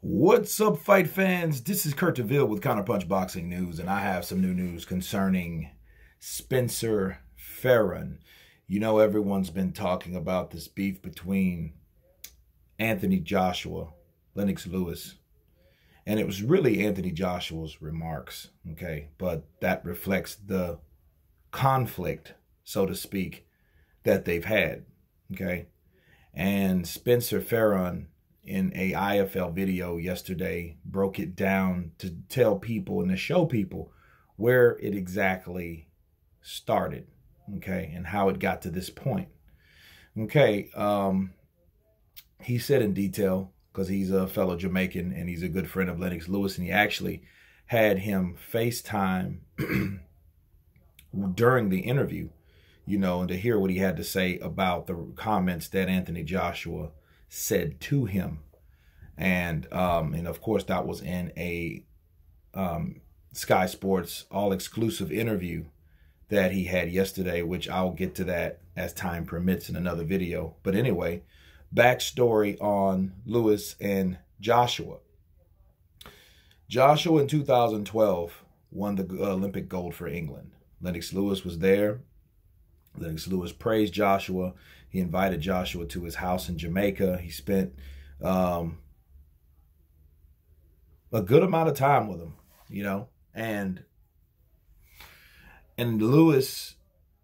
What's up, fight fans? This is Kurt DeVille with Counterpunch Boxing News, and I have some new news concerning Spencer Fearon. You know, everyone's been talking about this beef between Anthony Joshua, Lennox Lewis, and it was really Anthony Joshua's remarks, okay? But that reflects the conflict, so to speak, that they've had, okay? And Spencer Fearon, in a IFL video yesterday, broke it down to tell people and to show people where it exactly started, okay, and how it got to this point. Okay, he said in detail, because he's a fellow Jamaican and he's a good friend of Lennox Lewis, and he actually had him FaceTime during the interview, you know, and to hear what he had to say about the comments that Anthony Joshua said to him. And of course that was in a Sky Sports all-exclusive interview that he had yesterday, which I'll get to that as time permits in another video. But anyway, backstory on Lewis and Joshua. Joshua in 2012 won the Olympic gold for England. Lennox Lewis was there. Lennox Lewis praised Joshua. He invited Joshua to his house in Jamaica. He spent a good amount of time with him, you know, and Lewis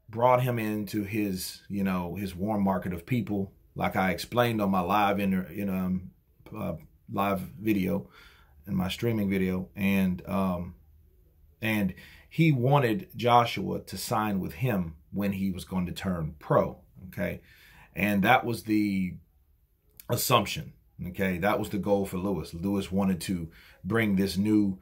brought him into his, you know, his warm market of people, like I explained on my live live video, in my streaming video, and he wanted Joshua to sign with him when he was going to turn pro, okay? And that was the assumption, okay? That was the goal for Lewis. Lewis wanted to bring this new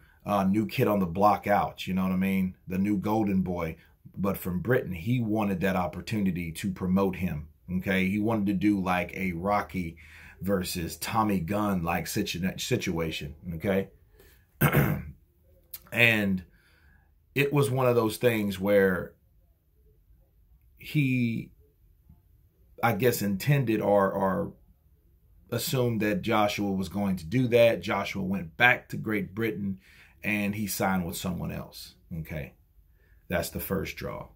kid on the block out, you know what I mean? The new golden boy, but from Britain. He wanted that opportunity to promote him, okay? He wanted to do like a Rocky versus Tommy Gunn like situation, okay? And it was one of those things where he, I guess, intended or assumed that Joshua was going to do that. Joshua went back to Great Britain and he signed with someone else. Okay, that's the first draw.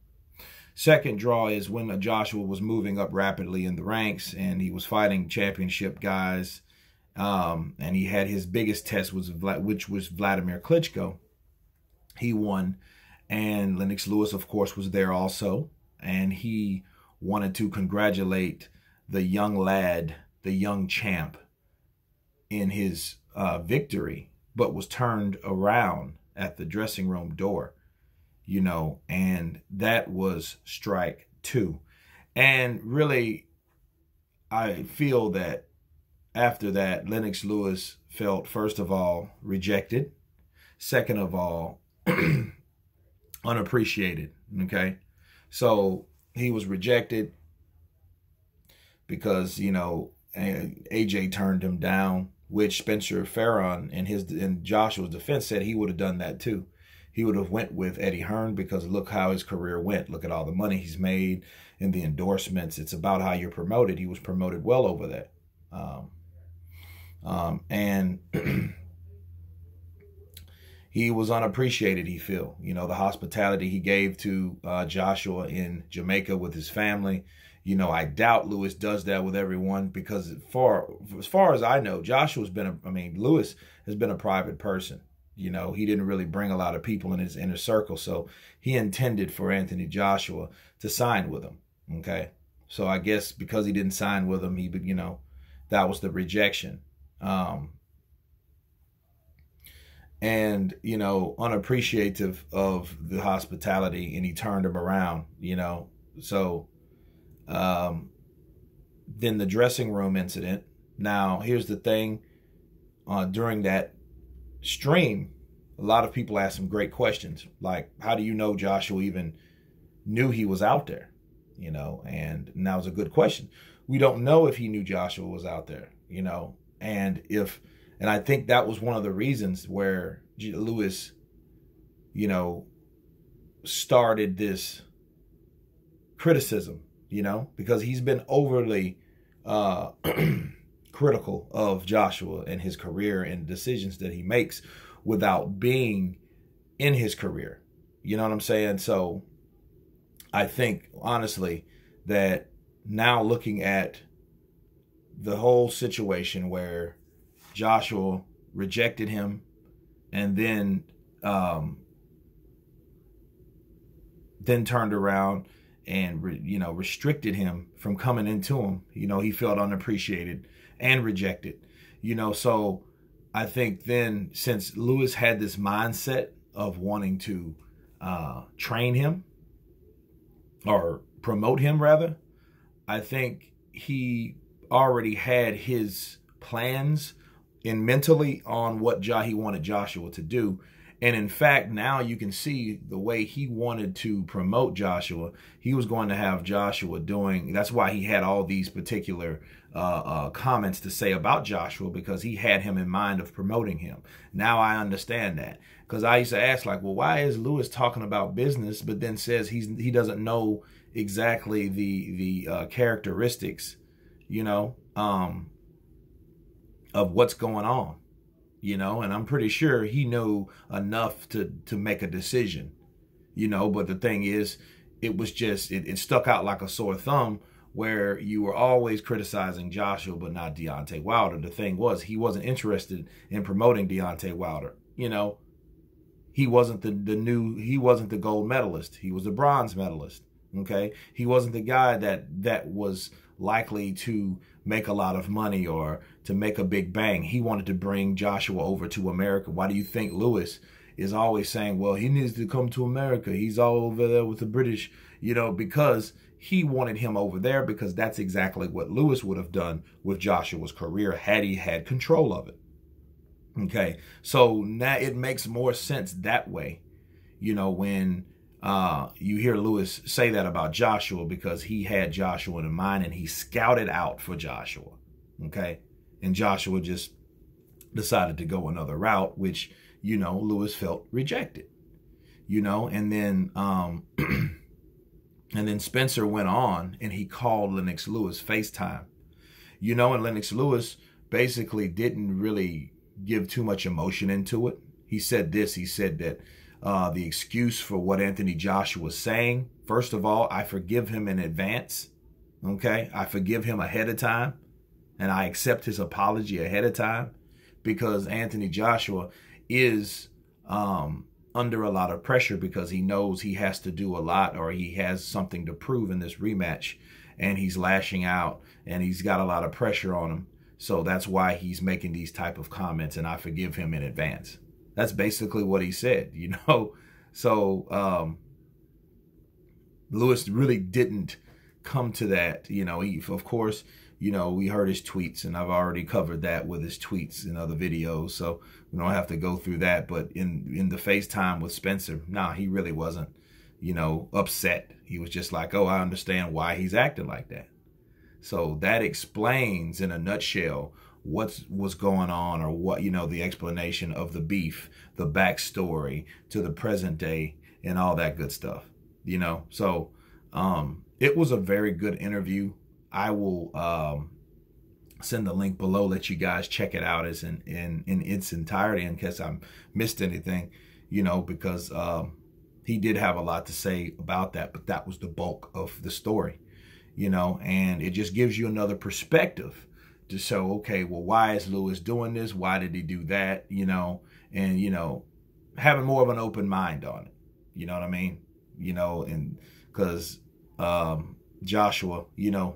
Second draw is when Joshua was moving up rapidly in the ranks and he was fighting championship guys, and he had his biggest test, which was Vladimir Klitschko. He won, and Lennox Lewis, of course, was there also, and he wanted to congratulate the young lad, the young champ, in his victory, but was turned around at the dressing room door, you know, and that was strike two. And really, I feel that after that, Lennox Lewis felt, first of all, rejected. Second of all, unappreciated, okay? So he was rejected because, you know, AJ turned him down, which Spencer Fearon, in Joshua's defense, said he would have done that too. He would have went with Eddie Hearn because look how his career went. Look at all the money he's made and the endorsements. It's about how you're promoted. He was promoted well over that. And he was unappreciated, he feel. You know, the hospitality he gave to Joshua in Jamaica with his family. You know, I doubt Lewis does that with everyone because as far as I know, Lewis has been a private person. You know, he didn't really bring a lot of people in his inner circle. So he intended for Anthony Joshua to sign with him, okay? So I guess because he didn't sign with him, you know, that was the rejection. And, you know, unappreciative of the hospitality, and he turned him around, you know. So then the dressing room incident. Now, here's the thing. During that stream, a lot of people asked some great questions, like, how do you know Joshua even knew he was out there? You know, and that was a good question. We don't know if he knew Joshua was out there, you know, and I think that was one of the reasons where Lewis, you know, started this criticism, you know, because he's been overly critical of Joshua and his career and decisions that he makes without being in his career. You know what I'm saying? So I think, honestly, that now looking at the whole situation where Joshua rejected him and then turned around and restricted him from coming into him. He felt unappreciated and rejected. So I think then, since Lewis had this mindset of wanting to train him, or promote him rather, I think he already had his plans and mentally on what he wanted Joshua to do. And in fact, now you can see the way he wanted to promote Joshua. He was going to have Joshua doing, that's why he had all these particular comments to say about Joshua, because he had him in mind of promoting him. Now I understand that, because I used to ask, like, well, why is Lewis talking about business, but then says he doesn't know exactly the characteristics, of what's going on. And I'm pretty sure he knew enough to make a decision, but the thing is, it was just, it stuck out like a sore thumb, where you were always criticizing Joshua, but not Deontay Wilder. The thing was, he wasn't interested in promoting Deontay Wilder. He wasn't he wasn't the gold medalist. He was the bronze medalist. Okay. He wasn't the guy that was likely to make a lot of money or to make a big bang. He wanted to bring Joshua over to America. Why do you think Lewis is always saying, well, he needs to come to America? He's all over there with the British, because he wanted him over there, because that's exactly what Lewis would have done with Joshua's career had he had control of it. Okay. So now it makes more sense that way, when you hear Lewis say that about Joshua, because he had Joshua in mind and he scouted out for Joshua. Okay. And Joshua just decided to go another route, which, Lewis felt rejected, and then, and then Spencer went on and he called Lennox Lewis FaceTime, and Lennox Lewis basically didn't really give too much emotion into it. He said this, he said that the excuse for what Anthony Joshua was saying, first of all, I forgive him in advance. Okay. I forgive him ahead of time, and I accept his apology ahead of time, because Anthony Joshua is under a lot of pressure, because he knows he has to do a lot, or he has something to prove in this rematch, and he's lashing out and he's got a lot of pressure on him. So that's why he's making these type of comments, and I forgive him in advance. That's basically what he said, So Lewis really didn't come to that. Of course, we heard his tweets, and I've already covered that with his tweets in other videos, so we don't have to go through that. But in the FaceTime with Spencer, nah, he really wasn't, upset. He was just like, oh, I understand why he's acting like that. So that explains in a nutshell what's going on, or what, the explanation of the beef, the backstory to the present day, and all that good stuff, So it was a very good interview. I will send the link below, let you guys check it out as in its entirety, in case I missed anything, because he did have a lot to say about that, but that was the bulk of the story, and it just gives you another perspective to show, okay, well, why is Lewis doing this? Why did he do that? And, having more of an open mind on it. You know what I mean? And because Joshua,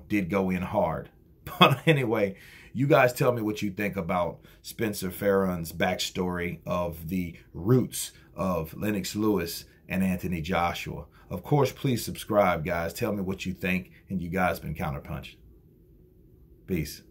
did go in hard. But anyway, you guys tell me what you think about Spencer Fearon's backstory of the roots of Lennox Lewis and Anthony Joshua. Of course, please subscribe, guys. Tell me what you think. And you guys been Counterpunched. Peace.